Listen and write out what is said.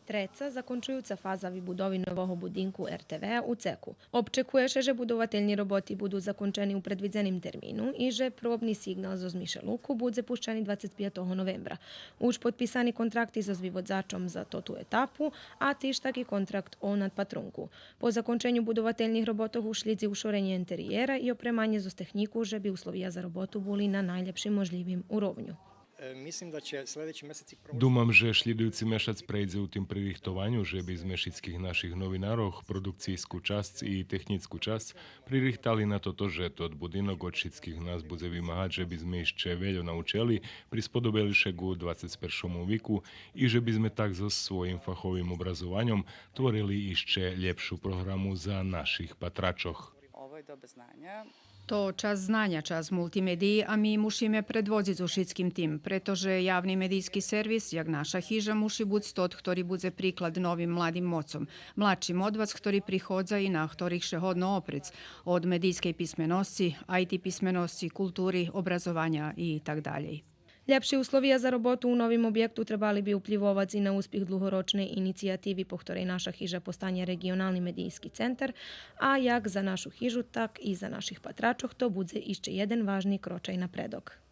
Третя, закончуються фаза відбудови нового будинку РТВ у ЦЕКу. Обчекuje се, že budovateljni roboti budu zakončeni u predvidzenim terminu i že probni signal za Zmiše Luku bude puščeni 25. novembra. Už potpisani kontrakti za zvivodzačom za tu etapu, a tiž taki kontrakt o nadpatrunku. Po zakončenju budovateljnih robotov ušlidzi ušorenje interijera i opremanje za tehniku, že bi uslovija za robotu boli na najljepšim možljivim urovnju. Думам, že slідujúci mešac prejde u tým pririchtovanju, že by sme všetkých našich novinároch, produkcijskú časť i technickú časť pririchtali na toto, že tot budinok od všetkých nás bude vymáhať, že by sme ešte veľa naučili, prispodobili še ku 21. viku i že by sme tak so svojím fachovým obrazovaním tvorili ešte lepšiu programu za našich patračoch. To čas znanja, čas multimediji, a mi musíme predvodziť so všetkým tým, pretože javný medijský servis, jak naša hiža, musí buď stot, ktorý bude príklad novým mladým mocom, mladším od vás, ktorí prichodza i na ktorých še hodno oprec, od medijskej pismenosti, IT pismenosti, kultúry, obrazovanja i tak dalje. Lepšie uslovija za robotu u novim objektu trebali bi uplivovati na uspjeh dlhoročne inicijativi po ktorej naša hiža postanje regionalni medijski centar, a jak za našu hižu, tak i za naših patračoh to bude išće jedan važni kročaj napredok.